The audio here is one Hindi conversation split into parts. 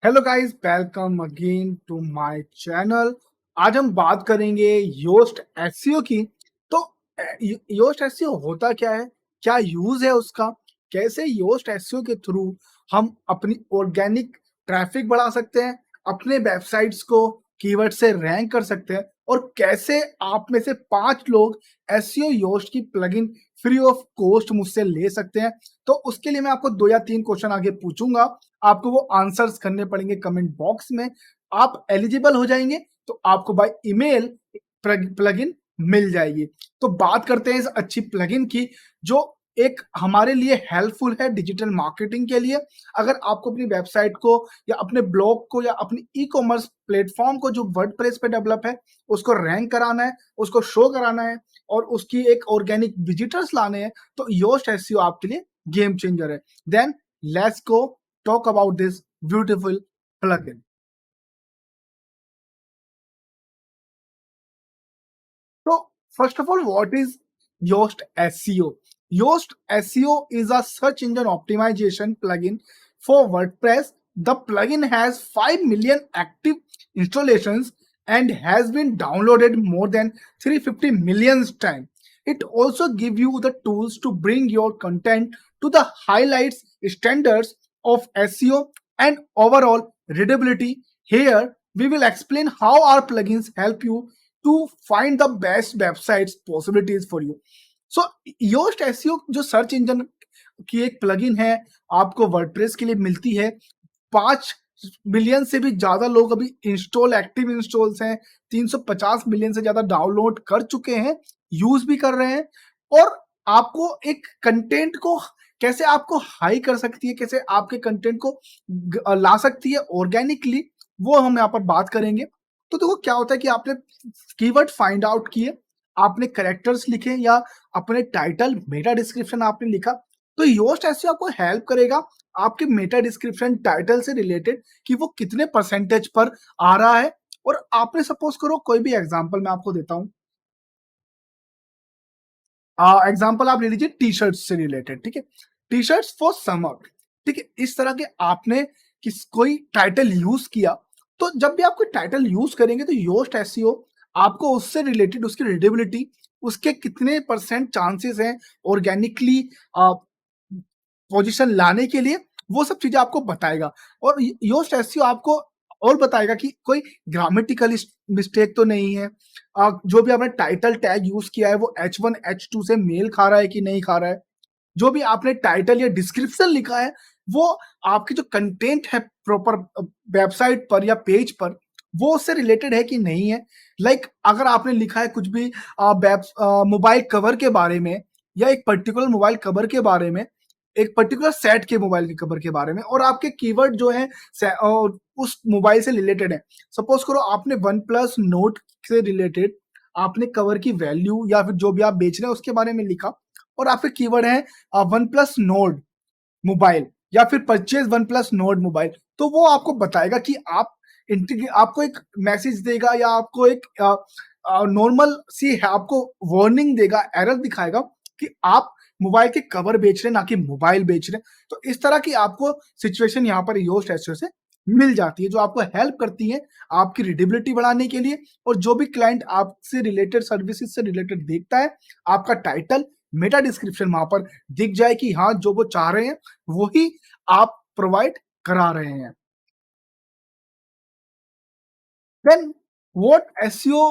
Hello guys, welcome again to my channel. आज हम बात करेंगे योस्ट एसईओ की। तो योस्ट एसईओ होता क्या है, क्या यूज है उसका, कैसे योस्ट एसईओ के थ्रू हम अपनी ऑर्गेनिक ट्रैफिक बढ़ा सकते हैं, अपने वेबसाइट्स को कीवर्ड से रैंक कर सकते हैं, और कैसे आप में से 5 लोग एसईओ योस्ट की प्लगइन फ्री ऑफ कॉस्ट मुझसे ले सकते हैं। तो उसके लिए मैं आपको 2 या 3 क्वेश्चन आगे पूछूंगा, आपको वो आंसर्स करने पड़ेंगे कमेंट बॉक्स में। आप एलिजिबल हो जाएंगे तो आपको बाय ईमेल प्लगइन मिल जाएगी। तो बात करते हैं इस अच्छी प्लगइन की, जो एक हमारे लिए हेल्पफुल है डिजिटल मार्केटिंग के लिए। अगर आपको अपनी वेबसाइट को या अपने ब्लॉग को या अपनी ई कॉमर्स प्लेटफॉर्म को जो वर्डप्रेस पे डेवलप है उसको रैंक कराना है, उसको शो कराना है और उसकी एक ऑर्गेनिक विजिटर्स लाने हैं, तो योस्ट एसईओ आपके लिए गेम चेंजर है। Then let's go talk about this beautiful plugin. So, first of all, what is Yoast SEO? Yoast SEO is a search engine optimization plugin for WordPress. The plugin has 5 million active installations and has been downloaded more than 350 million times. It also gives you the tools to bring your content to the highlights standards of SEO and overall readability. Here, we will explain how our plugins help you to find the best websites possibilities for you. So Yoast SEO जो सर्च इंजन की एक प्लगइन है, आपको वर्डप्रेस के लिए मिलती है। 5 मिलियन से भी ज्यादा लोग अभी इंस्टॉल एक्टिव इंस्टॉल्स हैं, 350 मिलियन से ज्यादा डाउनलोड कर चुके हैं, यूज भी कर रहे हैं। और आपको एक कंटेंट को कैसे आपको हाई कर सकती है, कैसे आपके कंटेंट को ला सकती है ऑर्गेनिकली, वो हम यहाँ पर बात करेंगे। तो देखो क्या होता है कि आपने कीवर्ड फाइंड आउट किए, आपने करेक्टर्स लिखे या अपने टाइटल मेटा डिस्क्रिप्शन आपने लिखा, तो योस्ट ऐसे आपको हेल्प करेगा आपके मेटा डिस्क्रिप्शन टाइटल से रिलेटेड कि वो कितने परसेंटेज पर आ रहा है। और आपने सपोज करो कोई भी एग्जांपल मैं आपको देता हूं, एग्जाम्पल आप ले लीजिए टी शर्ट से रिलेटेड, ठीक है, टी शर्ट्स फॉर समर, ठीक है, इस तरह के आपने कोई टाइटल यूज किया। तो जब भी आप कोई टाइटल यूज करेंगे तो योस्ट एसईओ आपको उससे रिलेटेड उसकी रीडेबिलिटी, उसके कितने परसेंट चांसेस हैं ऑर्गेनिकली पोजीशन लाने के लिए, वो सब चीजें आपको बताएगा। और योस्ट एसईओ आपको और बताएगा कि कोई ग्रामेटिकल मिस्टेक तो नहीं है, जो भी आपने टाइटल टैग यूज किया है वो H1 H2 से मेल खा रहा है कि नहीं खा रहा है, जो भी आपने टाइटल या डिस्क्रिप्शन लिखा है वो आपकी जो कंटेंट है प्रॉपर वेबसाइट पर या पेज पर वो उससे रिलेटेड है कि नहीं है। लाइक अगर आपने लिखा है कुछ भी वेब मोबाइल कवर के बारे में, या एक पर्टिकुलर मोबाइल कवर के बारे में, एक पर्टिकुलर सेट के मोबाइल के कवर के बारे में, और आपके कीवर्ड जो है उस मोबाइल से रिलेटेड है। सपोज करो आपने वन प्लस नोट से रिलेटेड आपने कवर की वैल्यू या फिर जो भी आप बेच रहे हैं उसके बारे में लिखा, और आपके कीवर्ड है वन प्लस नोड मोबाइल या फिर purchase one plus node mobile, तो वो आपको बताएगा कि आपको एक मैसेज देगा या आपको एक नॉर्मल सी है, आपको वार्निंग देगा, एरर दिखाएगा कि आप मोबाइल के कवर बेच रहे हैं ना कि मोबाइल बेच रहे हैं। तो इस तरह की आपको सिचुएशन यहाँ पर योस्ट एसईओ से मिल जाती है, जो आपको हेल्प करती है आपकी रीडेबिलिटी बढ़ाने के लिए। और जो भी क्लाइंट आपसे रिलेटेड सर्विसेज से रिलेटेड देखता है, आपका टाइटल मेटा डिस्क्रिप्शन वहां पर दिख जाए कि हाँ जो वो चाह रहे हैं वही आप प्रोवाइड करा रहे हैं। देन व्हाट एसईओ,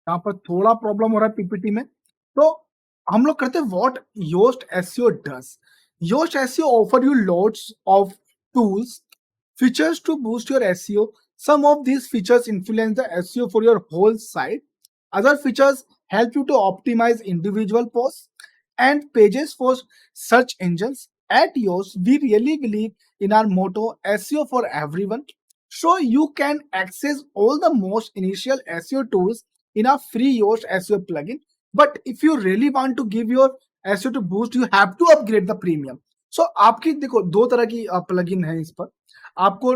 यहाँ पर थोड़ा प्रॉब्लम हो रहा है पीपीटी में, तो हम लोग करते हैं what Yoast SEO does. Yoast SEO offer you loads of tools, features to boost your SEO. Some of these features influence the SEO for your whole site. Other features help you to optimize individual posts and pages for search engines. At Yoast, we really believe in our motto SEO for everyone. So you can access all the most initial SEO tools in a free Yoast SEO plugin. But if you really want to give your SEO to boost, you have to upgrade the premium. सो आपकी देखो दो तरह की प्लगइन है इस पर, आपको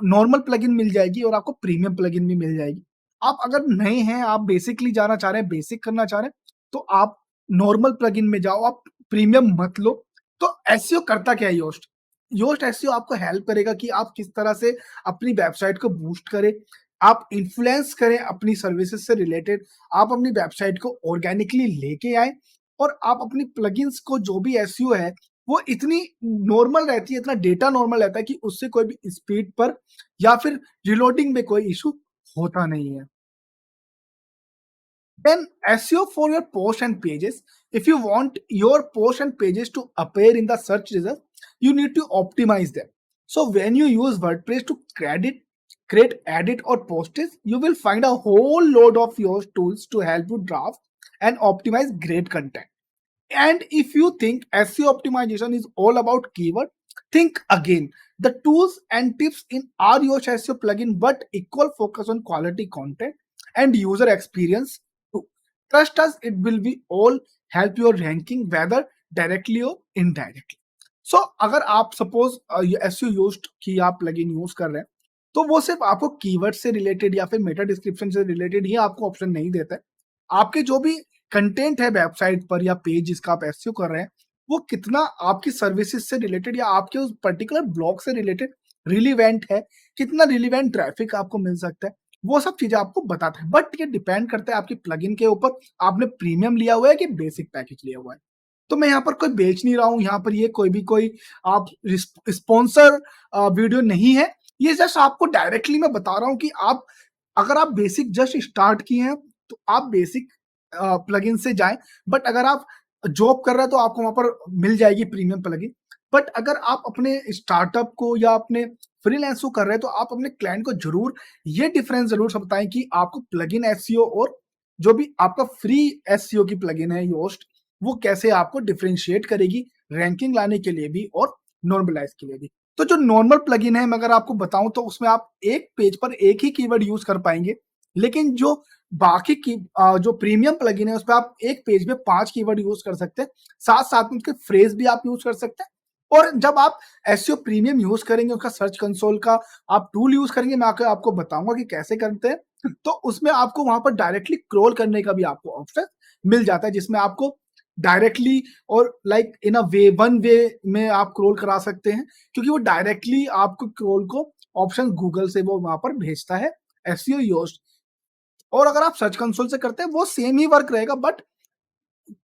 नॉर्मल प्लगइन मिल जाएगी और आपको प्रीमियम प्लगइन भी मिल जाएगी। आप अगर नए हैं, आप बेसिकली जाना चाह रहे हैं, बेसिक करना चाह रहे हैं, तो आप नॉर्मल प्लगइन में जाओ, आप प्रीमियम मत लो। तो एसईओ करता क्या है योस्ट? योस्ट एसईओ आपको हेल्प करेगा कि आप किस तरह से अपनी वेबसाइट को बूस्ट करें, आप इन्फ्लुएंस करें अपनी सर्विसेज से रिलेटेड, आप अपनी वेबसाइट को ऑर्गेनिकली लेके आएँ और आप अपनी प्लगइन्स को जो भी एसईओ है, वो इतनी नॉर्मल रहती है, इतना डेटा नॉर्मल रहता है कि उससे कोई भी स्पीड पर या फिर रीलोडिंग में कोई इश्यू होता नहीं है। Then SEO for your post and pages. If you want your post and pages to appear in the search results, you need to optimize them. So when you use WordPress to create, edit, or post it, you will find a whole load of your tools to help you draft and optimize great content. And if you think SEO optimization is all about keyword, think again. The tools and tips in our Yoast SEO plugin, but equal focus on quality content and user experience too. Trust us, it will be all help your ranking whether directly or indirectly. So अगर आप सपोज SEO Yoast की आप प्लगइन यूज कर रहे हैं, तो वो सिर्फ आपको कीवर्ड से रिलेटेड या फिर मेटा डिस्क्रिप्शन से रिलेटेड ही आपको ऑप्शन नहीं देता है। आपके जो भी कंटेंट है वेबसाइट पर या पेज जिसका आप एसईओ कर रहे हैं, वो कितना आपकी सर्विसेज से रिलेटेड या आपके उस पर्टिकुलर ब्लॉग से रिलेटेड रिलीवेंट है, कितना रिलीवेंट ट्रैफिक आपको मिल सकता है, वो सब चीजें आपको बताता है। बट ये डिपेंड करता है आपकी प्लगइन के ऊपर, आपने प्रीमियम लिया हुआ है कि बेसिक पैकेज लिया हुआ है। तो मैं यहाँ पर कोई बेच नहीं रहा हूँ, यहाँ पर ये कोई भी कोई आप स्पॉन्सर वीडियो नहीं है। ये जस्ट आपको डायरेक्टली मैं बता रहा हूँ कि आप अगर आप बेसिक जस्ट स्टार्ट किए हैं, तो आप बेसिक प्लगइन से जाएं। बट अगर आप जॉब कर रहे हैं तो आपको वहां पर मिल जाएगी प्रीमियम प्लगइन। बट अगर आप अपने स्टार्टअप को या अपने फ्रीलांस को कर रहे हैं, तो आप अपने क्लाइंट को जरूर ये डिफरेंस जरूर बताएं कि आपको प्लगइन एसईओ और जो भी आपका फ्री एसईओ की प्लगइन है योस्ट, वो कैसे आपको डिफरेंशिएट करेगी रैंकिंग लाने के लिए भी और नॉर्मलाइज के लिए भी। तो जो नॉर्मल प्लगइन है, मैं अगर आपको बताऊं तो उसमें आप एक पेज पर एक ही कीवर्ड यूज कर पाएंगे। लेकिन जो बाकी की जो प्रीमियम प्लगइन है, उस पर आप एक पेज में 5 कीवर्ड यूज कर सकते हैं, साथ साथ में उसके फ्रेज भी आप यूज कर सकते हैं। और जब आप एसईओ प्रीमियम यूज करेंगे, उसका सर्च कंसोल का आप टूल यूज करेंगे, मैं आकर आपको बताऊंगा कि कैसे करते हैं। तो उसमें आपको वहां पर डायरेक्टली क्रोल करने का भी आपको ऑप्शन मिल जाता है, जिसमें आपको डायरेक्टली और like in a way one way में आप क्रोल करा सकते हैं, क्योंकि वो डायरेक्टली आपको क्रोल को ऑप्शन गूगल से वो वहां पर भेजता है एसईओ योस्ट। और अगर आप सर्च कंसोल से करते हैं, वो सेम ही वर्क रहेगा। बट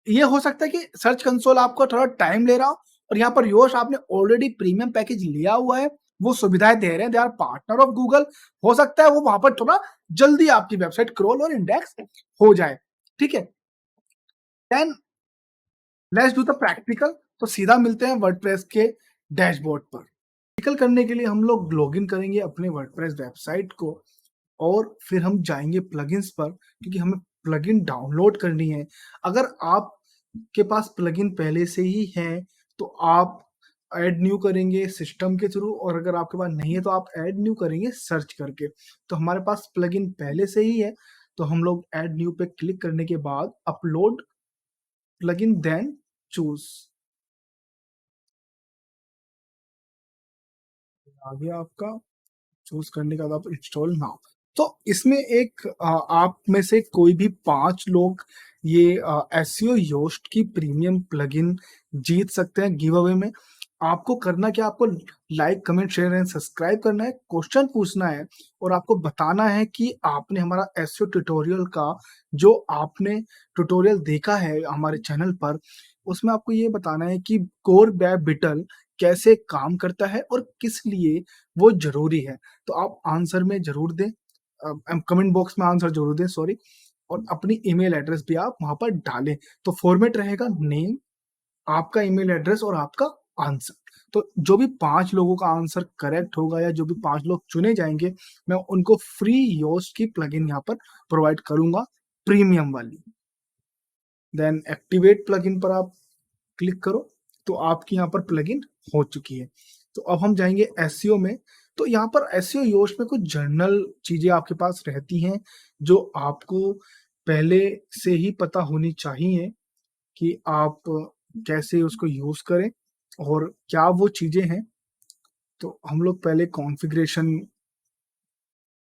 ये हो सकता है कि सर्च कंसोल आपको थोड़ा टाइम ले रहा हो, और यहाँ पर योश आपने ऑलरेडी प्रीमियम पैकेज लिया हुआ है, वो सुविधाएं दे रहे हैं, they are partner of Google. हो सकता है वो वहां पर थोड़ा जल्दी आपकी वेबसाइट क्रॉल और इंडेक्स हो जाए। ठीक है, then let's do the practical. तो सीधा मिलते हैं वर्डप्रेस के डैशबोर्ड पर। प्रैक्टिकल करने के लिए हम लोग लॉगिन करेंगे अपने वर्डप्रेस वेबसाइट को, और फिर हम जाएंगे प्लगइन्स पर, क्योंकि हमें प्लगइन डाउनलोड करनी है। अगर आप के पास प्लगइन पहले से ही है, तो आप ऐड न्यू करेंगे सिस्टम के थ्रू, और अगर आपके पास नहीं है तो आप ऐड न्यू करेंगे सर्च करके। तो हमारे पास प्लगइन पहले से ही है, तो हम लोग ऐड न्यू पे क्लिक करने के बाद अपलोड प्लगइन देन चूज, आ गया आपका। चूज करने के बाद आप इंस्टॉल नाउ। तो इसमें एक आप में से कोई भी 5 लोग ये एसईओ योस्ट की प्रीमियम प्लगइन जीत सकते हैं गिव अवे में। आपको करना क्या, आपको like comment share and subscribe करना है, क्वेश्चन पूछना है, और आपको बताना है कि आपने हमारा एसईओ ट्यूटोरियल का जो आपने ट्यूटोरियल देखा है हमारे चैनल पर, उसमें आपको ये बताना है कि कोर वेब बिटल कैसे काम करता है और किस लिए वो जरूरी है। तो आप आंसर में जरूर दें, कमेंट बॉक्स में आंसर जरूर दें, सॉरी। और अपनी ईमेल एड्रेस भी आप वहां पर डालें। तो फॉर्मेट रहेगा नेम, आपका ईमेल एड्रेस और आपका आंसर। तो जो भी 5 लोगों का आंसर करेक्ट होगा या जो भी 5 लोग चुने जाएंगे, मैं उनको फ्री योस्ट की प्लगइन यहाँ पर प्रोवाइड करूंगा, प्रीमियम वाली। देन एक्टिवेट प्लगइन पर आप क्लिक करो, तो आपकी यहाँ पर प्लगइन हो चुकी है। तो अब हम जाएंगे एसईओ में। तो यहाँ पर एसईओ योस्ट में कुछ जर्नल चीजें आपके पास रहती हैं, जो आपको पहले से ही पता होनी चाहिए कि आप कैसे उसको यूज करें और क्या वो चीजें हैं। तो हम लोग पहले कॉन्फ़िगरेशन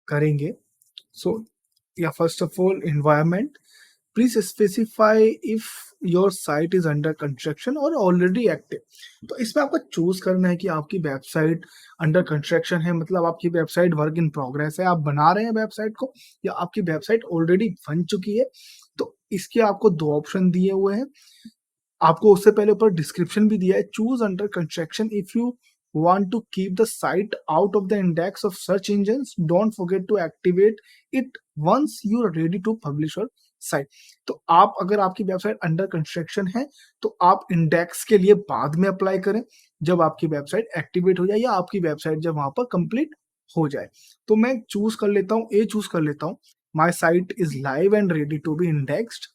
करेंगे। सो या first of all environment, please specify if your site is under construction और ऑलरेडी एक्टिव। तो इसमें आपको चूज करना है कि आपकी वेबसाइट अंडर कंस्ट्रक्शन है, मतलब आपकी वेबसाइट वर्क इन प्रोग्रेस है, आप बना रहे हैं वेबसाइट को, या आपकी वेबसाइट ऑलरेडी बन चुकी है। तो इसके आपको दो ऑप्शन दिए हुए हैं। आपको उससे पहले ऊपर डिस्क्रिप्शन भी दिया है, choose under construction if you want to keep the site out of the index of search engines, don't forget to activate it once you are ready to publish your site। तो आप अगर आपकी वेबसाइट अंडर कंस्ट्रक्शन है तो आप इंडेक्स के लिए बाद में अप्लाई करें, जब आपकी वेबसाइट एक्टिवेट हो जाए या आपकी वेबसाइट जब वहां पर कंप्लीट हो जाए। तो मैं चूज कर लेता हूँ, ए चूज कर लेता हूँ, my site is live and ready to be indexed.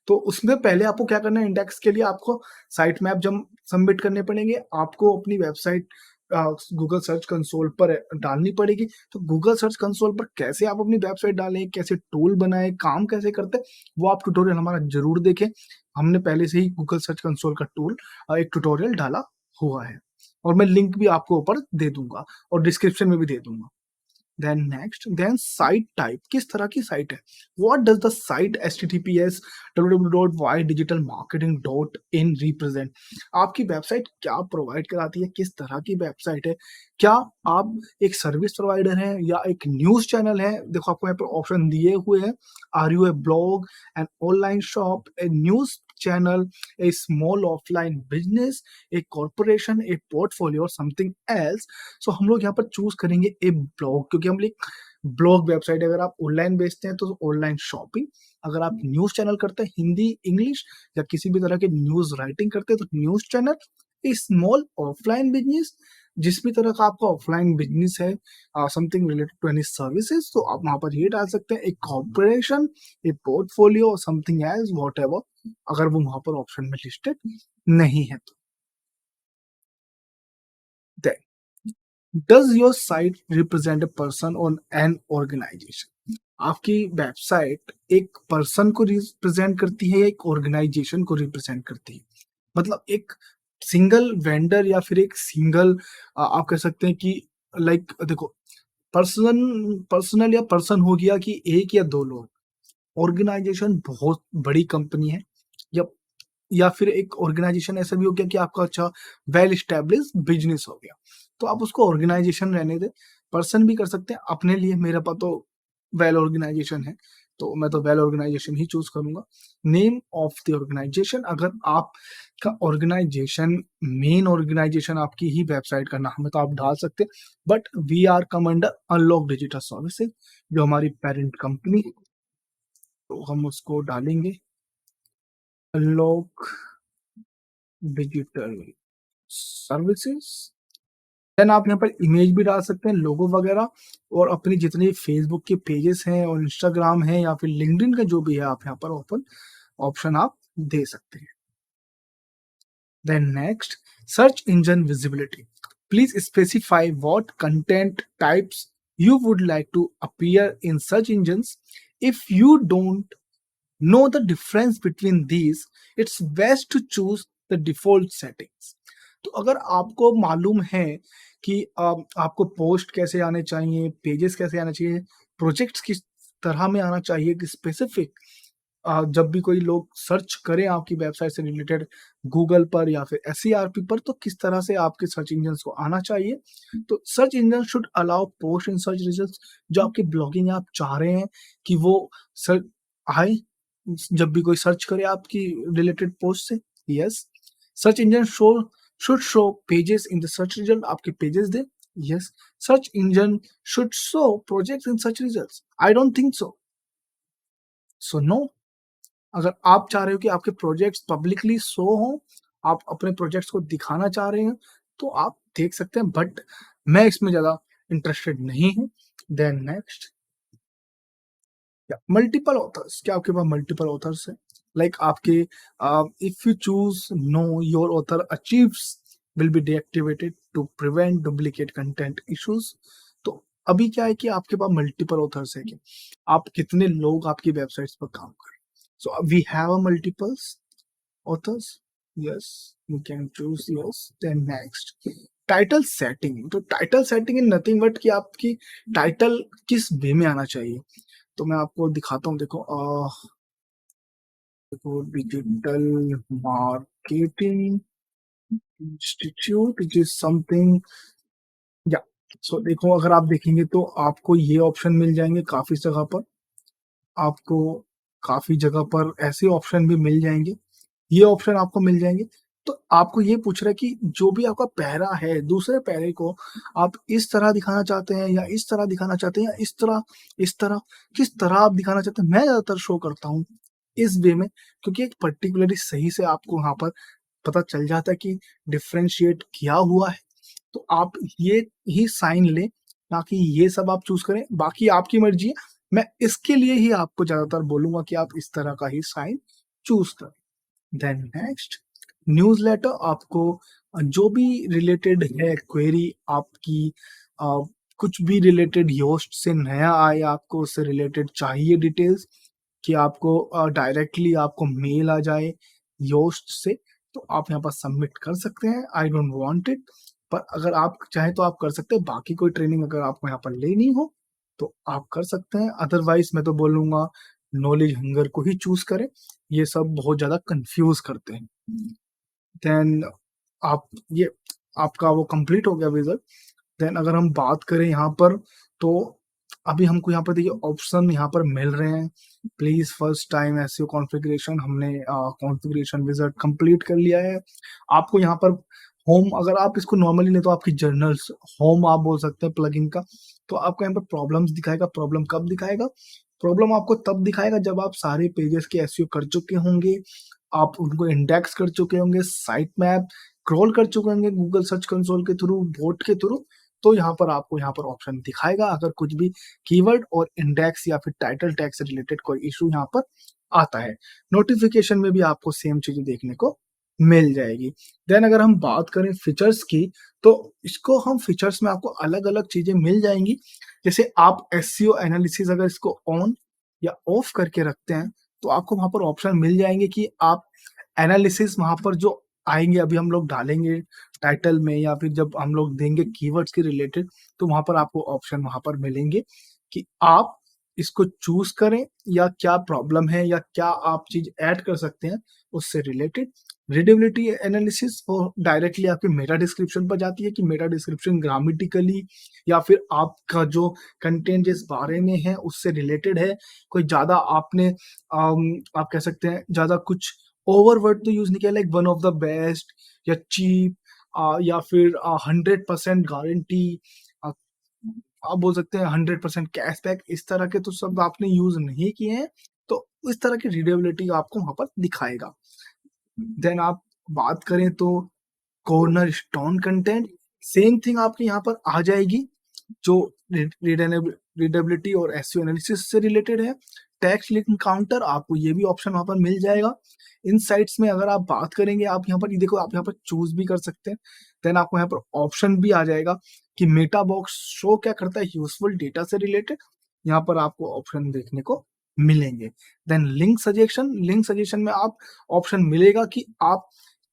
तो उसमें पहले आपको क्या करना है, इंडेक्स के लिए आपको साइट मैप जब सबमिट करने पड़ेंगे, आपको अपनी वेबसाइट गूगल सर्च कंसोल पर डालनी पड़ेगी। तो गूगल सर्च कंसोल पर कैसे आप अपनी वेबसाइट डालें, कैसे टूल बनाएं, काम कैसे करते हैं, वो आप ट्यूटोरियल हमारा जरूर देखें। हमने पहले से ही गूगल सर्च कंसोल का टूल एक ट्यूटोरियल डाला हुआ है, और मैं लिंक भी आपको ऊपर दे दूंगा और डिस्क्रिप्शन में भी दे दूंगा। Then next, then site type, किस तरह की साइट है, what does the site https www.ydigitalmarketing.in represent, आपकी वेबसाइट क्या प्रोवाइड कराती है, किस तरह की वेबसाइट है, क्या आप एक सर्विस प्रोवाइडर हैं या एक न्यूज चैनल है। देखो आपको यहाँ पर ऑप्शन दिए हुए हैं, are you a blog, an online shop, a news channel, a small offline business, a corporation, a portfolio और समथिंग एल्स। सो हम लोग यहाँ पर चूज करेंगे ए ब्लॉग, क्योंकि हम एक ब्लॉग वेबसाइट, अगर आप ऑनलाइन बेचते हैं तो ऑनलाइन शॉपिंग, अगर आप न्यूज चैनल करते हैं हिंदी इंग्लिश या किसी भी तरह के न्यूज राइटिंग करते हैं तो news channel, a small offline business, जिस भी तरह का आपका ऑफलाइन बिजनेस है, something related to any services, तो आप वहां पर ये डाल सकते हैं, एक corporation, a portfolio, something else, whatever, अगर वो वहां पर ऑप्शन में लिस्टेड नहीं है तो। Does your site represent a person और एन ऑर्गेनाइजेशन, आपकी वेबसाइट एक पर्सन को रिप्रेजेंट करती है या एक ऑर्गेनाइजेशन को रिप्रेजेंट करती है, मतलब एक सिंगल वेंडर या फिर एक सिंगल, आप कह सकते हैं कि लाइक देखो, पर्सनल या पर्सन हो गया कि एक या दो लोग, ऑर्गेनाइजेशन बहुत बड़ी कंपनी है, या फिर एक ऑर्गेनाइजेशन ऐसा भी हो गया कि आपका अच्छा वेल स्टैब्लिश बिजनेस हो गया, तो आप उसको ऑर्गेनाइजेशन रहने दें। पर्सन भी कर सकते हैं अपने लिए, मेरे पास तो वेल ऑर्गेनाइजेशन है तो मैं तो वेल ऑर्गेनाइजेशन ही चूज करूंगा। नेम ऑफ द ऑर्गेनाइजेशन, अगर आपका ऑर्गेनाइजेशन मेन ऑर्गेनाइजेशन आपकी ही वेबसाइट का नाम है तो आप डाल सकते हैं, but we are come under unlock digital services, जो हमारी पेरेंट कंपनी है, तो हम उसको डालेंगे अनलॉक डिजिटल सर्विसेज। देन आप यहाँ पर इमेज भी डाल सकते हैं, लोगो वगैरह, और अपनी जितनी फेसबुक के पेजेस हैं और इंस्टाग्राम है या फिर लिंक्डइन का जो भी है, आप यहाँ पर ओपन ऑप्शन आप दे सकते हैं। Then next, search engine visibility, please specify what content types you would like to appear in search engines. If you don't know the difference between these, it's best to choose the default settings। तो अगर आपको मालूम है कि आपको पोस्ट कैसे आने चाहिए, पेजेस कैसे आने चाहिए, प्रोजेक्ट्स किस तरह में आना चाहिए, कि स्पेसिफिक जब भी कोई लोग सर्च करें आपकी वेबसाइट से रिलेटेड गूगल पर या फिर SERP पर, तो किस तरह से आपके सर्च इंजन को आना चाहिए। तो search engine should allow post in search results, जो आपकी ब्लॉगिंग आप चाह रहे हैं कि वो सर आए जब भी कोई सर्च करे आपकी रिलेटेड पोस्ट से। Yes, search engine show should show pages in the search result, आपके पेजेस दे। Yes, search engine should show projects in search results, I don't think so, so no. अगर आप चाह रहे हो कि आपके प्रोजेक्ट्स पब्लिकली शो हो, आप अपने प्रोजेक्ट्स को दिखाना चाह रहे हैं, तो आप देख सकते हैं, बट मैं इसमें ज्यादा इंटरेस्टेड नहीं हूं। देन नेक्स्ट, मल्टीपल ऑथर्स, क्या आपके पास मल्टीपल ऑथर्स है, लाइक आपके if you choose no your author archives will be deactivated to prevent duplicate content issues. तो अभी क्या है कि आपके पास मल्टीपल ऑथर्स है, कि आप कितने लोग आपकी वेबसाइट्स पर काम कर रहे हैं। So we have a multiples authors, yes, you can choose, yes। Then next, title setting, तो title setting in nothing but कि आपकी टाइटल किस वे में आना चाहिए। तो मैं आपको दिखाता हूँ, देखो तो digital marketing institute which is something या सो देखो अगर आप देखेंगे तो आपको ये ऑप्शन मिल जाएंगे काफी जगह पर, आपको काफी जगह पर ऐसे ऑप्शन भी मिल जाएंगे, ये ऑप्शन आपको मिल जाएंगे। तो आपको ये पूछ रहा है कि जो भी आपका पैरा है दूसरे पैरे को आप इस तरह दिखाना चाहते हैं या इस तरह दिखाना चाहते हैं या इस तरह किस तरह आप दिखाना चाहते हैं। मैं ज्यादातर शो करता हूँ इस वे में, क्योंकि एक पर्टिकुलरली सही से आपको वहां पर पता चल जाता है कि डिफ्रेंशिएट किया हुआ है। तो आप ये ही साइन लें, ना कि ये सब आप चूज करें, बाकी आपकी मर्जी है। मैं इसके लिए ही आपको ज्यादातर बोलूंगा कि आप इस तरह का ही साइन चूज करें। देन नेक्स्ट न्यूज़लेटर, आपको जो भी रिलेटेड है क्वेरी आपकी, अ, कुछ भी रिलेटेड योस्ट से नया आए, आपको उससे रिलेटेड चाहिए डिटेल्स कि आपको डायरेक्टली आपको मेल आ जाए योस्ट से, तो आप यहाँ पर सबमिट कर सकते हैं। आई डोंट वांट इट, पर अगर आप चाहें तो आप कर सकते हैं। बाकी कोई ट्रेनिंग अगर आपको यहाँ पर लेनी हो तो आप कर सकते हैं, अदरवाइज मैं तो बोलूंगा नॉलेज हंगर को ही चूज करें। ये सब बहुत ज्यादा कंफ्यूज करते हैं। देन आप ये आपका वो कंप्लीट हो गया विजट। देन अगर हम बात करें यहाँ पर, तो अभी हमको यहाँ पर देखिए ऑप्शन यहाँ पर मिल रहे हैं। Please first time SEO configuration, हमने कॉन्फ़िगरेशन विजार्ड कंप्लीट कर लिया है। आपको यहाँ पर होम, अगर आप इसको नॉर्मली ले तो आपकी जर्नल्स होम आप बोल सकते हैं प्लगइन का। तो आपको यहाँ पर प्रॉब्लम्स दिखाएगा। प्रॉब्लम कब दिखाएगा? प्रॉब्लम आपको तब दिखाएगा जब आप सारे पेजेस के एसईओ कर चुके होंगे, आप उनको इंडेक्स कर चुके होंगे, साइट मैप क्रॉल कर चुके होंगे गूगल सर्च कंसोल के थ्रू, बोट के थ्रू। तो यहाँ पर आपको यहाँ पर ऑप्शन दिखाएगा अगर कुछ भी कीवर्ड और इंडेक्स या फिर टाइटल टैग से रिलेटेड कोई इशू यहाँ पर आता है। नोटिफिकेशन में भी आपको सेम चीजें देखने को मिल जाएगी। देन अगर हम बात करें फीचर्स की, तो इसको हम फीचर्स में आपको अलग अलग चीजें मिल जाएंगी। जैसे आप एसईओ एनालिसिस अगर इसको ऑन या ऑफ करके रखते हैं तो आपको वहां पर ऑप्शन मिल जाएंगे कि आप एनालिसिस वहां पर जो आएंगे, अभी हम लोग डालेंगे टाइटल में या फिर जब हम लोग देंगे कीवर्ड्स के रिलेटेड, तो वहां पर आपको ऑप्शन वहां पर मिलेंगे कि आप इसको चूज करें या क्या प्रॉब्लम है या क्या आप चीज ऐड कर सकते हैं उससे रिलेटेड। रीडेबिलिटी एनालिसिस वो डायरेक्टली आपके मेटा डिस्क्रिप्शन पर जाती है कि मेटा डिस्क्रिप्शन ग्रामेटिकली या फिर आपका जो कंटेंट जिस बारे में है उससे रिलेटेड है। कोई ज्यादा आपने आप कह सकते हैं ज्यादा कुछ ओवर वर्ड तो यूज नहीं किया, like one of the best या चीप या फिर 100% गारंटी, आप बोल सकते हैं 100% कैशबैक, इस तरह के तो सब आपने यूज नहीं किए हैं। तो इस तरह की रीडेबिलिटी आपको वहां पर दिखाएगा। देन आप बात करें तो corner stone content, same thing आपके यहाँ पर आ जाएगी जो रीडेबिलिटी और एसईओ एनालिसिस से रिलेटेड है। टैक्स लिंक काउंटर, आपको ये भी ऑप्शन वहां पर मिल जाएगा। इनसाइट्स में अगर आप बात करेंगे, आप यहाँ पर ये देखो, आप यहाँ पर चूज भी कर सकते हैं। देन आपको यहाँ पर ऑप्शन भी आ जाएगा कि मेटा बॉक्स शो क्या करता है यूजफुल डेटा से रिलेटेड, यहाँ पर आपको ऑप्शन देखने को मिलेंगे। देन लिंक सजेशन में आप ऑप्शन मिलेगा कि आप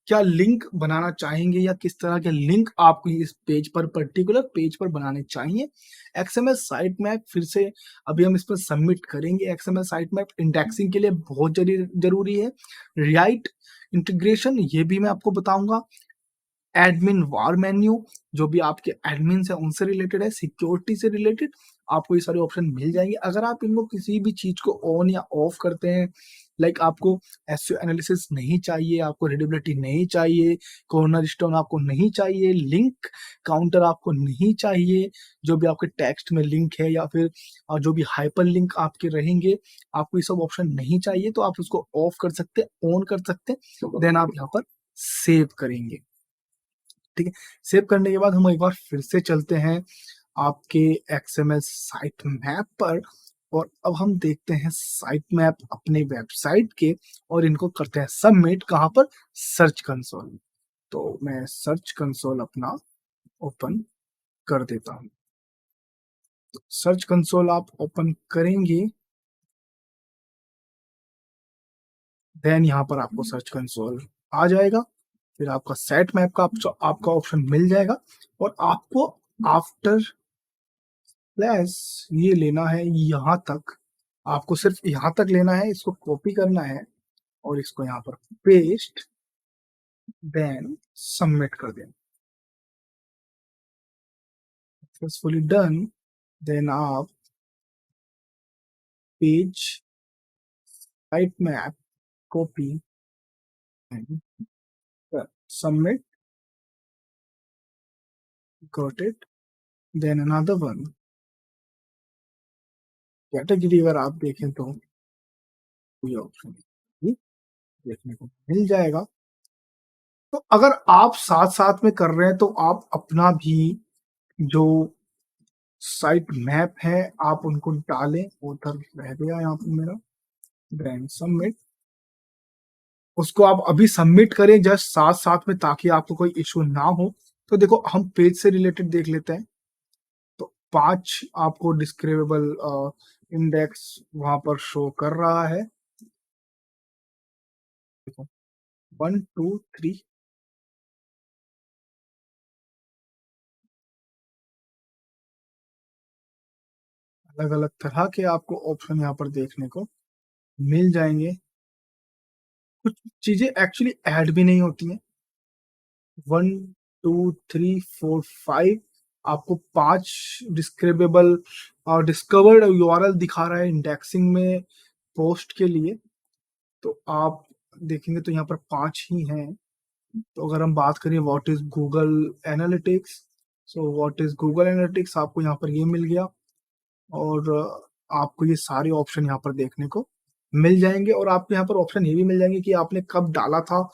क्या लिंक बनाना चाहेंगे या किस तरह के लिंक आपको इस पेज पर, पर्टिकुलर पेज पर बनाने चाहिए। एक्सएमएल साइट मैप, फिर से अभी हम इस पर सबमिट करेंगे। एक्सएमएल साइट मैप इंडेक्सिंग के लिए बहुत जरूरी है। राइट इंटीग्रेशन, ये भी मैं आपको बताऊंगा। एडमिन वार मेन्यू, जो भी आपके एडमिन है उनसे रिलेटेड है, सिक्योरिटी से रिलेटेड आपको ये सारे ऑप्शन मिल जाएंगे। अगर आप इनको किसी भी चीज को ऑन या ऑफ करते हैं, लाइक आपको एसईओ एनालिसिस नहीं चाहिए, आपको रीडेबिलिटी नहीं चाहिए, कॉर्नर स्टोन आपको नहीं चाहिए, लिंक काउंटर आपको नहीं चाहिए, जो भी आपके टेक्स्ट में लिंक है या फिर जो भी हाइपर लिंक आपके रहेंगे, आपको ये सब ऑप्शन नहीं चाहिए, तो आप उसको ऑफ कर सकते हैं, ऑन कर सकते हैं। देन आप यहाँ पर सेव करेंगे। ठीक है, सेव करने के बाद हम एक बार फिर से चलते हैं आपके एक्सएमएल साइट मैप पर, और अब हम देखते हैं साइट मैप अपने वेबसाइट के, और इनको करते हैं सबमिट कहाँ पर, सर्च कंसोल। तो मैं सर्च कंसोल अपना ओपन कर देता हूँ। तो सर्च कंसोल आप ओपन करेंगे, देन यहाँ पर आपको सर्च कंसोल आ जाएगा। फिर आपका सेट मैप का आपका ऑप्शन मिल जाएगा, और आपको आफ्टर प्लस ये लेना है यहाँ तक, आपको सिर्फ यहाँ तक लेना है, इसको कॉपी करना है और इसको यहाँ पर पेस्ट, देन सबमिट कर दें। Successfully done. देन आप page site map copy and submit, got it. Then another one, category अगर आप देखें तो कोई ऑप्शन देखने को मिल जाएगा। तो अगर आप साथ साथ में कर रहे हैं तो आप अपना भी जो साइट मैप है आप उनको डालें। उधर रह गया यहाँ पर मेरा, देन सबमिट। उसको आप अभी सबमिट करें जस्ट साथ साथ में, ताकि आपको कोई इशू ना हो। तो देखो हम पेज से रिलेटेड देख लेते हैं। तो 5 आपको डिस्क्रिबेबल इंडेक्स वहां पर शो कर रहा है। देखो 1 2 3 अलग अलग तरह के आपको ऑप्शन यहाँ पर देखने को मिल जाएंगे। कुछ चीजें एक्चुअली ऐड भी नहीं होती हैं। 1 2 3 4 5 आपको 5 डिस्क्रिबेबल और डिस्कवर्ड यूआरएल दिखा रहा है इंडेक्सिंग में पोस्ट के लिए। तो आप देखेंगे तो यहाँ पर 5 ही हैं। तो अगर हम बात करें what is Google analytics, so what is Google analytics आपको यहाँ पर ये मिल गया। और आपको ये सारे ऑप्शन यहाँ पर देखने को मिल जाएंगे। और आपको यहाँ पर ऑप्शन ये भी मिल जाएंगे कि आपने कब डाला था,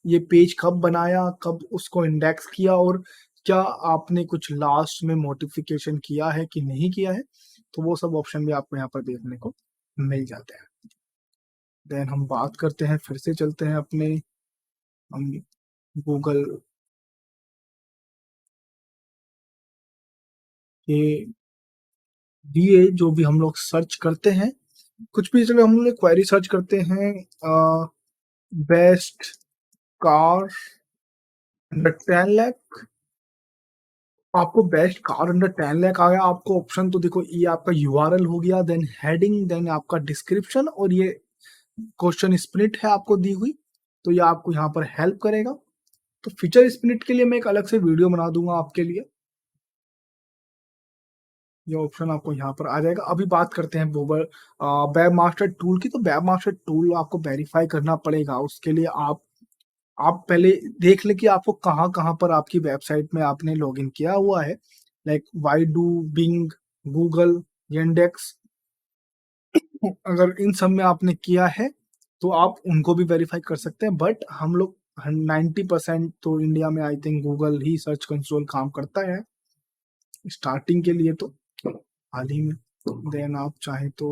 ये पेज कब बनाया, कब उसको इंडेक्स किया, और क्या आपने कुछ लास्ट में मॉडिफिकेशन किया है कि नहीं किया है। तो वो सब ऑप्शन भी आपको यहाँ पर देखने को मिल जाते हैं। देन हम बात करते हैं, फिर से चलते हैं अपने हम गूगल के लिए जो भी हम लोग सर्च करते हैं, कुछ भी चलो हम लोग क्वेरी सर्च करते हैं, बेस्ट कार अंडर 10 लाख। आपको बेस्ट कार अंडर 10 लाख आ गया आपको ऑप्शन। तो देखो ये आपका यूआरएल हो गया, देन हेडिंग, देन आपका डिस्क्रिप्शन, और ये क्वेश्चन स्प्लिट है आपको दी हुई। तो ये आपको यहाँ पर हेल्प करेगा। तो फीचर स्प्लिट के लिए मैं एक अलग से वीडियो बना दूंगा आपके लिए। ये ऑप्शन आपको यहाँ पर आ जाएगा। अभी बात करते हैं वेब मास्टर टूल की। तो वेब मास्टर टूल आपको वेरीफाई करना पड़ेगा। उसके लिए आप पहले देख लें कि आपको कहाँ कहाँ पर आपकी वेबसाइट में आपने लॉगिन किया हुआ है, लाइक वाईडू, बिंग, गूगल, इंडेक्स। अगर इन सब में आपने किया है तो आप उनको भी वेरीफाई कर सकते हैं। बट हम लोग 90% तो इंडिया में I think Google he search console काम करता है स्टार्टिंग के लिए, तो हाल ही में। देन आप चाहें तो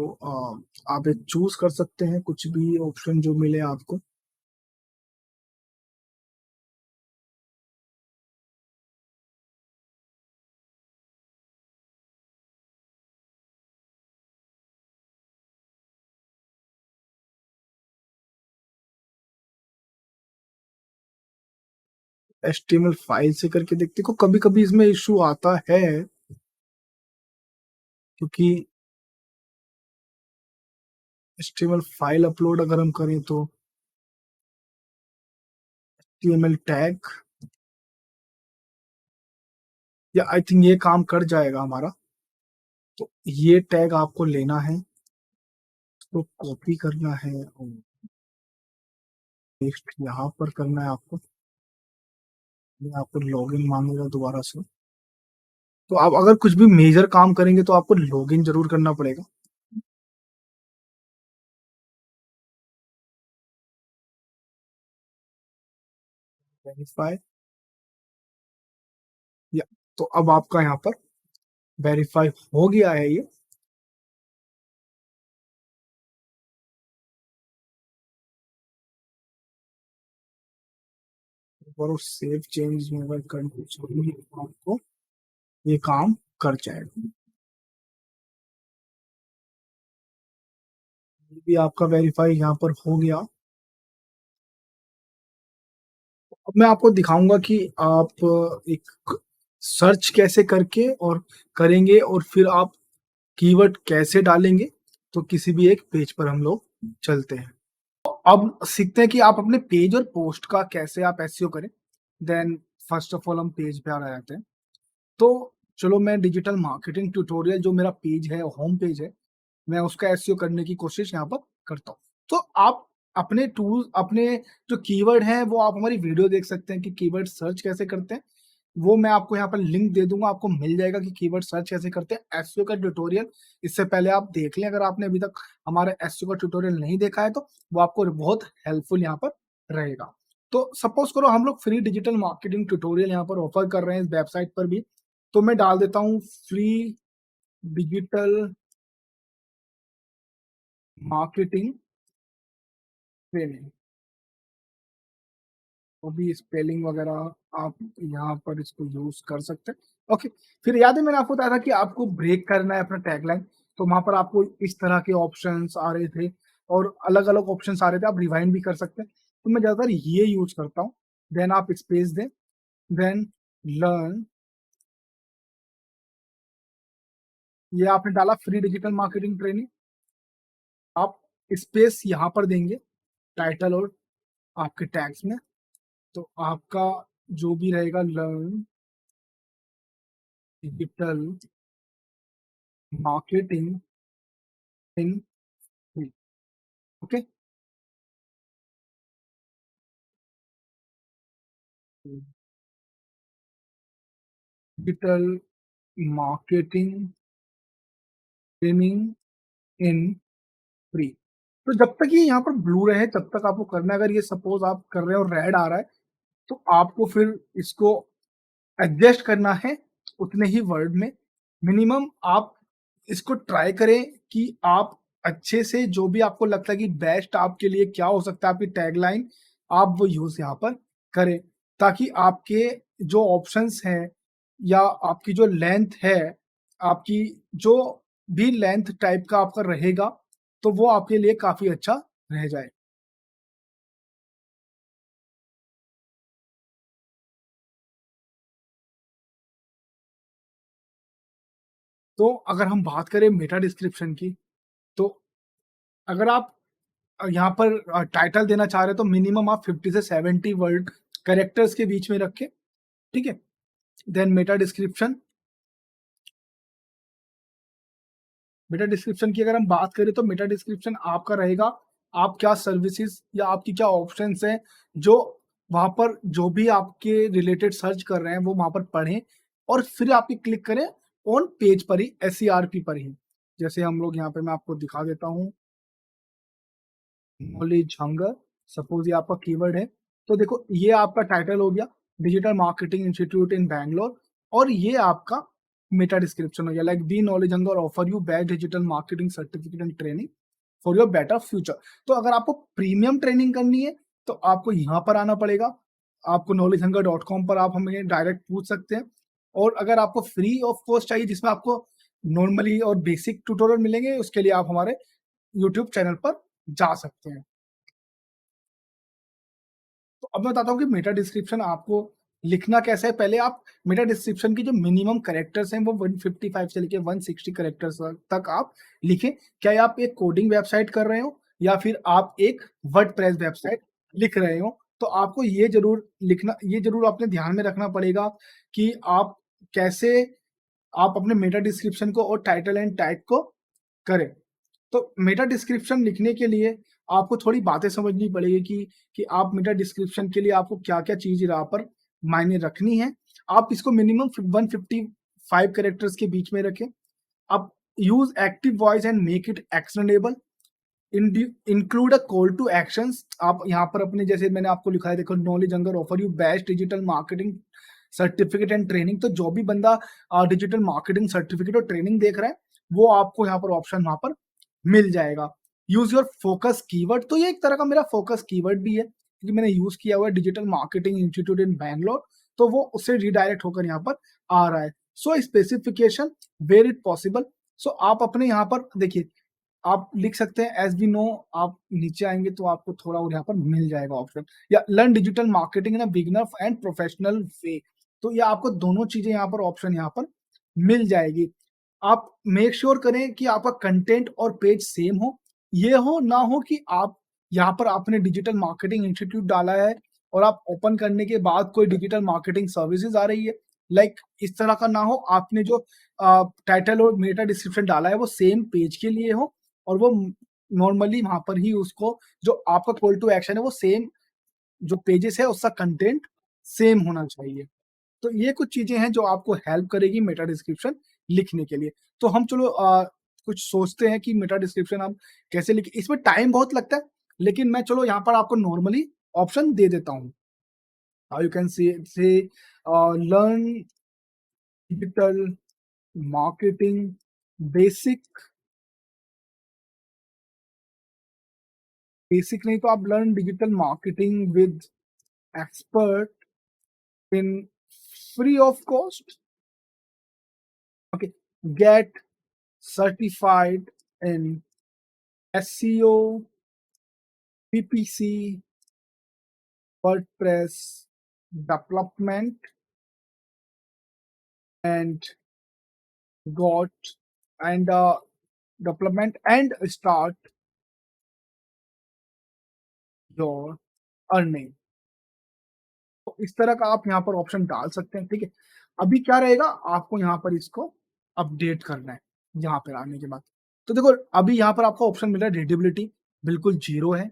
आप एक चूज कर सकते हैं कुछ भी ऑप्शन जो मिले आपको। HTML फाइल से करके देखते को कभी कभी इसमें इशू आता है, क्योंकि HTML फाइल अपलोड अगर हम करें तो HTML टैग, या आई थिंक ये काम कर जाएगा हमारा। तो ये टैग आपको लेना है, तो कॉपी करना है और पेस्ट यहाँ पर करना है आपको। ये आपको लॉगिन मांगेगा दोबारा से। तो आप अगर कुछ भी मेजर काम करेंगे तो आपको लॉगिन जरूर करना पड़ेगा। वेरीफाई, या तो अब आपका यहाँ पर वेरीफाई हो गया है ये। और सेव चेंज मोबाइल कंट्री आपको ये काम कर जाएगा। ये भी आपका वेरीफाई यहाँ पर हो गया। अब मैं आपको दिखाऊंगा कि आप एक सर्च कैसे करके और करेंगे, और फिर आप कीवर्ड कैसे डालेंगे। तो किसी भी एक पेज पर हम लोग चलते हैं। अब सीखते हैं कि आप अपने पेज और पोस्ट का कैसे आप एसईओ करें। देन फर्स्ट ऑफ ऑल हम पेज पे आ जाते हैं। तो चलो मैं डिजिटल मार्केटिंग ट्यूटोरियल जो मेरा पेज है, होम पेज है, मैं उसका एसईओ करने की कोशिश यहाँ पर करता हूँ। तो आप अपने टूल अपने जो कीवर्ड हैं वो आप हमारी वीडियो देख सकते हैं कि कीवर्ड सर्च कैसे करते हैं। वो मैं आपको यहाँ पर लिंक दे दूँगा, आपको मिल जाएगा कि कीवर्ड सर्च कैसे करते हैं। एसईओ का ट्यूटोरियल इससे पहले आप देख लें, अगर आपने अभी तक हमारा एसईओ का ट्यूटोरियल नहीं देखा है तो वो आपको बहुत हेल्पफुल यहाँ पर रहेगा। तो सपोज़ करो हम लोग फ्री डिजिटल मार्केटिंग ट्यूटोरियल यहाँ पर ऑफर कर रहे हैं इस वेबसाइट पर भी। तो मैं डाल देता हूँ फ्री डिजिटल मार्केटिंग ट्रेनिंग। वो भी स्पेलिंग वगैरह आप यहाँ पर इसको यूज़ कर सकते हैं। ओके, फिर याद है मैंने आपको बताया था कि आपको ब्रेक करना है अपना टैगलाइन, तो वहाँ पर आपको इस तरह के ऑप्शंस आ रहे थे और अलग-अलग ऑप्शंस आ रहे थे, आप रिवाइंड भी कर सकते हैं। तो मैं ज़्यादातर ये यूज़ करता हूँ, देन आप स्पेस दें, देन लर्न, ये आपने डाला फ्री डिजिटल मार्केटिंग ट्रेनिंग, आप स्पेस यहाँ पर देंगे टाइटल और आपके टैग्स में, तो आपका जो भी रहेगा learn digital marketing in okay. Digital marketing training in free. तो जब तक ये यहाँ पर ब्लू रहे तब तक आपको करना है। अगर ये सपोज आप कर रहे हो और रेड आ रहा है तो आपको फिर इसको एडजस्ट करना है उतने ही वर्ड में। मिनिमम आप इसको ट्राई करें कि आप अच्छे से जो भी आपको लगता है कि बेस्ट आपके लिए क्या हो सकता है आपकी टैगलाइन, आप वो यूज़ यहाँ पर करें, ताकि आपके जो ऑप्शंस हैं या आपकी जो लेंथ है, आपकी जो भी लेंथ टाइप का आपका रहेगा, तो वो आपके लिए काफ़ी अच्छा रह जाए। तो अगर हम बात करें मेटा डिस्क्रिप्शन की, तो अगर आप यहाँ पर टाइटल देना चाह रहे हैं तो मिनिमम आप 50 से 70 वर्ड कैरेक्टर्स के बीच में रखें, ठीक है? देन मेटा डिस्क्रिप्शन की अगर हम बात करें तो मेटा डिस्क्रिप्शन आपका रहेगा, आप क्या सर्विसेज़ या आपकी क्या ऑप्शंस हैं, जो वहाँ पर जो भी आपके रिलेटेड सर्च कर रहे हैं, वो वहाँ पर पढ़ें और फिर आप ये क्लिक करें ऑन पेज पर ही, एसईआरपी पर ही। जैसे हम लोग यहाँ पे मैं आपको दिखा देता हूँ। नॉलेज हंगर, सपोज ये आपका कीवर्ड है, तो देखो ये आपका टाइटल हो गया डिजिटल मार्केटिंग इंस्टीट्यूट इन बैंगलोर, और ये आपका मेटा डिस्क्रिप्शन हो गया like the knowledge hunger offer you best digital marketing certificate and training for your better future. तो अगर आपको प्रीमियम ट्रेनिंग करनी है तो आपको यहाँ पर आना पड़ेगा, आपको knowledgehunger.com पर आप हमें डायरेक्ट पूछ सकते हैं। और अगर आपको फ्री ऑफ कॉस्ट चाहिए जिसमें आपको नॉर्मली और बेसिक ट्यूटोरियल मिलेंगे, उसके लिए आप हमारे यूट्यूब चैनल पर जा सकते हैं। तो अब मैं बताता हूँ कि मेटा डिस्क्रिप्शन आपको लिखना कैसे है। पहले आप मेटा डिस्क्रिप्शन की जो मिनिमम कैरेक्टर्स हैं वो 155 से लेके 160 कैरेक्टर्स तक आप लिखें। क्या आप एक कोडिंग वेबसाइट कर रहे हो या फिर आप एक वर्डप्रेस वेबसाइट लिख रहे हो, तो आपको ये ज़रूर आपने ध्यान में रखना पड़ेगा कि आप कैसे आप अपने मेटा डिस्क्रिप्शन को और टाइटल एंड टैग को करें। तो मेटा डिस्क्रिप्शन लिखने के लिए आपको थोड़ी बातें समझनी पड़ेगी कि आप मेटा डिस्क्रिप्शन के लिए आपको क्या-क्या चीज़ यहाँ पर मायने रखनी है। आप इसको मिनिमम 155 कैरेक्टर्स के बीच में रखें। आप use active voice and make it actionable. Include a call to actions. आप यहाँ पर अपने जैसे मैंने आपको लिखा है देखो knowledge hunger offer you best digital marketing certificate and training. तो जो भी बंदा डिजिटल मार्केटिंग सर्टिफिकेट और ट्रेनिंग देख रहा है वो आपको यहाँ पर ऑप्शन वहाँ पर मिल जाएगा। यूज योर फोकस कीवर्ड, तो ये एक तरह का मेरा फोकस कीवर्ड भी है क्योंकि मैंने यूज किया हुआ है डिजिटल मार्केटिंग इंस्टीट्यूट इन बैंगलोर, तो वो उससे रिडायरेक्ट होकर यहाँ पर आ रहा है। सो स्पेसिफिकेशन वेर इट पॉसिबल। सो आप अपने यहाँ पर देखिए आप लिख सकते हैं एज वी नो। आप नीचे आएंगे तो आपको थोड़ा और यहाँ पर मिल जाएगा ऑप्शन, या learn digital marketing in a beginner and professional way. तो ये आपको दोनों चीजें यहाँ पर ऑप्शन यहाँ पर मिल जाएगी। आप मेक श्योर करें कि आपका कंटेंट और पेज सेम हो। ये हो ना हो कि आप यहाँ पर आपने डिजिटल मार्केटिंग इंस्टीट्यूट डाला है और आप ओपन करने के बाद कोई डिजिटल मार्केटिंग सर्विसेज आ रही है, लाइक इस तरह का ना हो। आपने जो टाइटल और मेटा डिस्क्रिप्शन डाला है वो सेम पेज के लिए हो और वो नॉर्मली वहाँ पर ही उसको जो आपका कॉल टू एक्शन है वो सेम जो पेजेस है उसका कंटेंट सेम होना चाहिए। तो ये कुछ चीज़ें हैं जो आपको हेल्प करेगी मेटा डिस्क्रिप्शन लिखने के लिए। तो हम चलो कुछ सोचते हैं कि मेटा डिस्क्रिप्शन हम कैसे लिखें। इसमें टाइम बहुत लगता है, लेकिन मैं चलो यहाँ पर आपको नॉर्मली ऑप्शन दे देता हूँ। You can say learn digital marketing basic, basic नहीं तो आप learn digital marketing with expert in free of cost. Okay, get certified in SEO, PPC, WordPress development, and got and development and start your earning। तो इस तरह का आप यहाँ पर ऑप्शन डाल सकते हैं, ठीक है। अभी क्या रहेगा, आपको यहाँ पर इसको अपडेट करना है यहाँ पर आने के बाद। तो देखो अभी यहाँ पर आपको ऑप्शन मिल रहा है रीडेबिलिटी बिल्कुल जीरो है,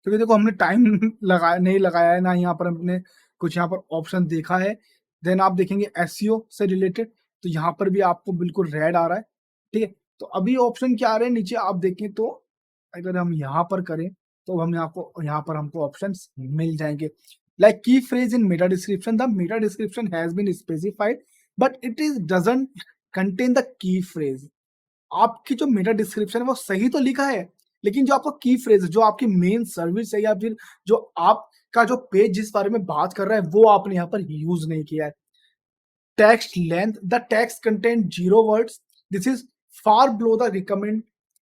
क्योंकि देखो हमने टाइम लगाया नहीं लगाया है ना, यहाँ पर हमने कुछ यहाँ पर ऑप्शन देखा है। देन आप देखेंगे एसईओ से रिलेटेड, तो यहाँ पर भी आपको बिल्कुल रेड आ रहा है, ठीक है। तो अभी ऑप्शन क्या आ रहे हैं नीचे आप देखें तो, अगर हम यहाँ पर करें तो हम यहाँ पर हमको ऑप्शन मिल जाएंगे। Like key phrase in meta description, the meta description has been specified, but it is doesn't contain the key phrase। आपकी जो मेटा डिस्क्रिप्शन है वो सही तो लिखा है, लेकिन जो आपका की फ्रेज है, जो आपकी मेन सर्विस है या फिर जो आपका जो पेज जिस बारे में बात कर रहा है वो आपने यहाँ पर यूज नहीं किया है। Text length, the text contains 0 words, this is far below the recommend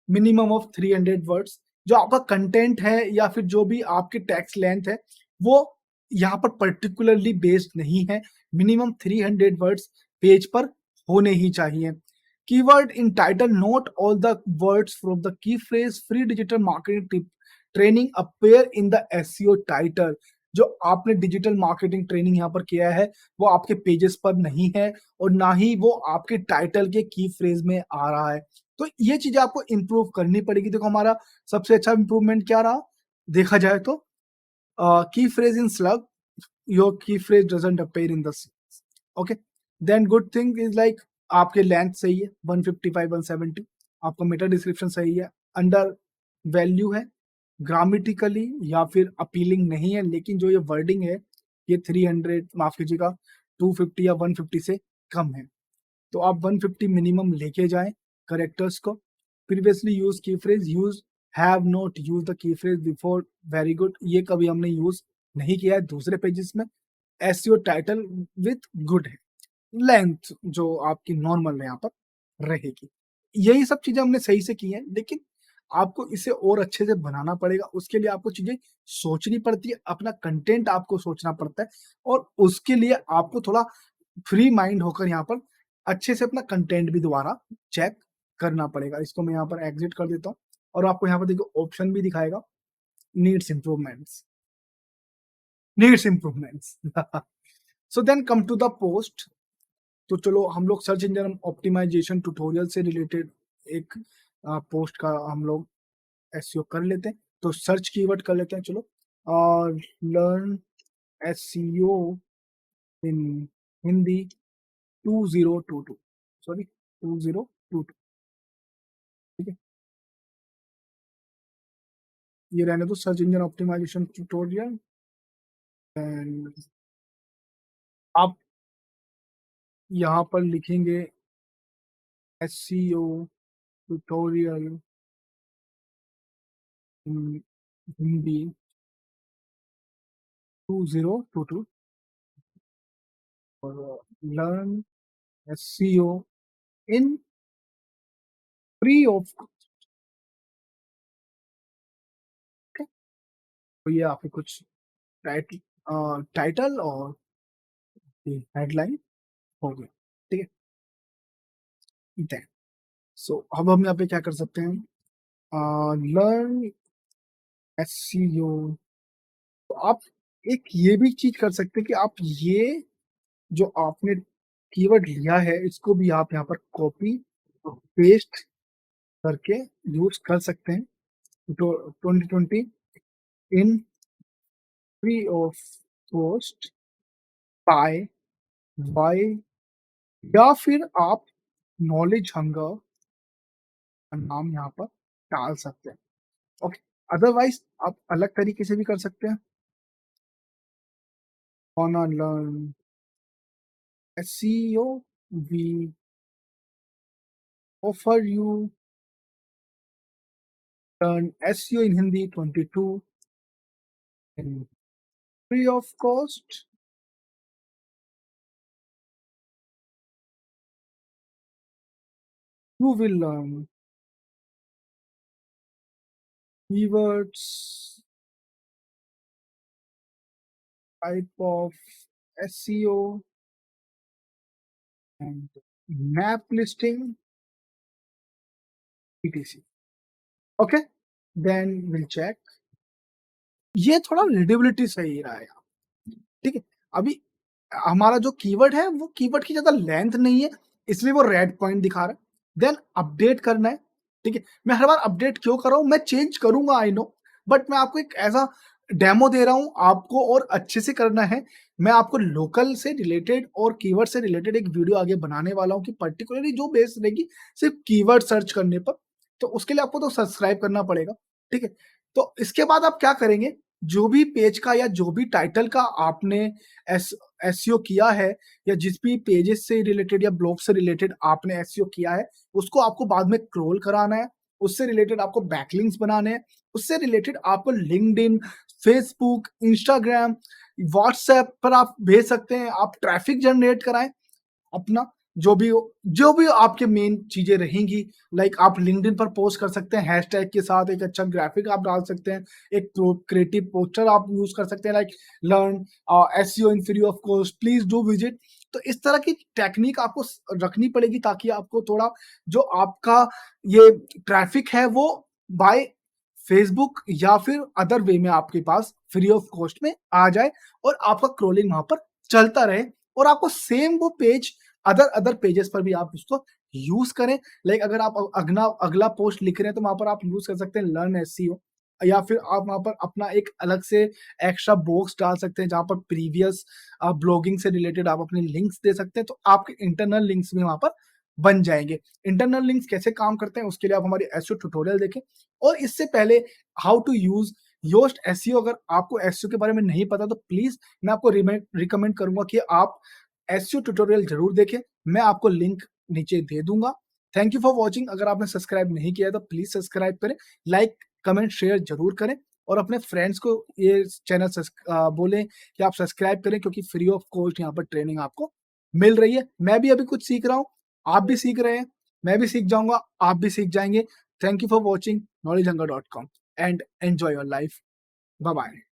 minimum of 300 words। जो आपका कंटेंट है या फिर जो भी आपकी टेक्स्ट लेंथ है वो यहाँ पर पर्टिकुलरली बेस्ड नहीं है, मिनिमम 300 वर्ड्स पेज पर होने ही चाहिए। Keyword in title, note all the words from the key phrase free digital marketing training appear in the SEO title. जो आपने डिजिटल मार्केटिंग ट्रेनिंग यहाँ पर किया है वो आपके पेजेस पर नहीं है और ना ही वो आपके टाइटल के की फ्रेज में आ रहा है। तो ये चीजें आपको इंप्रूव करनी पड़ेगी। देखो हमारा सबसे अच्छा इंप्रूवमेंट क्या रहा देखा जाए तो, key phrase in slug, your key phrase doesn't appear in the, okay. Then good thing is like आपके लेंथ सही है 155 170, आपका मेटा डिस्क्रिप्शन सही है, अंडर वैल्यू है, ग्रामेटिकली या फिर अपीलिंग नहीं है, लेकिन जो ये वर्डिंग है ये 300 माफ कीजिएगा 250 या 150 से कम है। तो आप 150 मिनिमम लेके जाएं करेक्टर्स को। प्रीवियसली यूज की phrase, use have not use the key phrase before, very good, ये कभी हमने यूज नहीं किया है दूसरे पेजेस में। एसईओ टाइटल विथ गुड है, लेंथ जो आपकी नॉर्मल यहाँ पर रहेगी। यही सब चीजें हमने सही से की हैं, लेकिन आपको इसे और अच्छे से बनाना पड़ेगा। उसके लिए आपको चीजें सोचनी पड़ती है, अपना कंटेंट आपको सोचना पड़ता है और उसके लिए आपको थोड़ा फ्री माइंड होकर यहाँ पर अच्छे से अपना कंटेंट भी दोबारा चेक करना पड़ेगा। इसको मैं यहाँ पर एग्जिट कर देता हूँ और आपको यहाँ पर देखो ऑप्शन भी दिखाएगा, needs improvements, needs improvements. So then come to the post. तो चलो हम लोग सर्च इंजन ऑप्टिमाइजेशन ट्यूटोरियल से रिलेटेड एक पोस्ट का हम लोग एसईओ कर लेते हैं। तो सर्च कीवर्ड कर लेते हैं चलो, और learn SEO in Hindi 2022, sorry 2022, ठीक है। ये रहने दो search engine optimisation tutorial. And आप यहाँ पर लिखेंगे एसईओ ट्यूटोरियल इन हिंदी 2022 और learn SEO in free of, तो ये आपके कुछ टाइटल और हेडलाइन हो गया, ठीक है। सो अब हम यहाँ पे क्या कर सकते हैं, लर्न एसईओ। तो आप एक ये भी चीज़ कर सकते हैं कि आप ये जो आपने कीवर्ड लिया है, इसको भी आप यहाँ पर कॉपी और पेस्ट करके यूज़ कर सकते हैं। तो 2020 in free of cost bye bye या फिर आप नॉलेज हंगर का नाम यहाँ पर डाल सकते हैं। ओके, अदरवाइज़ आप अलग तरीके से भी कर सकते हैं। wanna learn SEO, we offer you learn SEO in Hindi 22 in free of cost. You will learn keywords, type of SEO, and map listing, etc. Okay, then we'll check. ये थोड़ा रीडेबिलिटी सही रहा है, ठीक है। अभी हमारा जो कीवर्ड है वो कीवर्ड की ज़्यादा लेंथ नहीं है, इसलिए वो रेड पॉइंट दिखा रहा है। देन अपडेट करना है, ठीक है। मैं हर बार अपडेट क्यों कर रहा हूँ, मैं चेंज करूँगा आई नो, बट मैं आपको एक ऐसा डेमो दे रहा हूँ, आपको और अच्छे से करना है। मैं आपको लोकल से रिलेटेड और कीवर्ड से रिलेटेड एक वीडियो आगे बनाने वाला हूँ कि पर्टिकुलरली जो बेस रहेगी सिर्फ कीवर्ड सर्च करने पर, तो उसके लिए आपको तो सब्सक्राइब करना पड़ेगा, ठीक है। तो इसके बाद आप क्या करेंगे, जो भी पेज का या जो भी टाइटल का आपने एस एसईओ किया है या जिस भी पेजेस से रिलेटेड या ब्लॉग से रिलेटेड आपने एसईओ किया है, उसको आपको बाद में क्रोल कराना है, उससे रिलेटेड आपको बैकलिंक्स बनाने हैं, उससे रिलेटेड आपको लिंक्डइन, फेसबुक, इंस्टाग्राम, व्हाट्सएप पर आप भेज सकते हैं, आप ट्रैफिक जनरेट कराएँ अपना, जो भी आपके मेन चीज़ें रहेंगी, लाइक आप लिंक्डइन पर पोस्ट कर सकते हैं, हैशटैग के साथ एक अच्छा ग्राफिक आप डाल सकते हैं, एक क्रिएटिव पोस्टर आप यूज़ कर सकते हैं, like learn SEO in free of cost, please do visit. तो इस तरह की टेक्निक आपको रखनी पड़ेगी ताकि आपको थोड़ा जो आपका ये ट्रैफिक है वो बाय फेसबुक या फिर अदर वे में आपके पास फ्री ऑफ कॉस्ट में आ जाए और आपका क्रोलिंग वहां पर चलता रहे और आपको सेम वो पेज अदर अदर पेजेस पर भी आप उसको यूज करें। लाइक अगर आप अगला अगला पोस्ट लिख रहे हैं तो वहां पर आप यूज कर सकते हैं लर्न एसईओ, या फिर आप वहां पर अपना एक अलग से एक्स्ट्रा बॉक्स डाल सकते हैं जहां पर प्रीवियस ब्लॉगिंग से रिलेटेड आप अपने लिंक्स दे सकते हैं, तो आपके इंटरनल लिंक्स भी वहां पर बन जाएंगे। इंटरनल लिंक्स कैसे काम करते हैं उसके लिए आप हमारी एसईओ ट्यूटोरियल देखें, और इससे पहले how to use Yoast SEO, अगर आपको एसईओ के बारे में नहीं पता तो प्लीज मैं आपको रिकमेंड करूंगा कि आप एसईओ ट्यूटोरियल जरूर देखें, मैं आपको लिंक नीचे दे दूंगा। Thank you for watching. अगर आपने सब्सक्राइब नहीं किया है तो प्लीज सब्सक्राइब करें, लाइक कमेंट शेयर जरूर करें और अपने फ्रेंड्स को ये चैनल बोलें कि आप सब्सक्राइब करें, क्योंकि फ्री ऑफ कॉस्ट यहाँ पर ट्रेनिंग आपको मिल रही है। मैं भी अभी कुछ सीख रहा हूँ, आप भी सीख रहे हैं, मैं भी सीख जाऊंगा, आप भी सीख जाएंगे। Thank you for watching knowledgehunger.com and enjoy your life. Bye bye.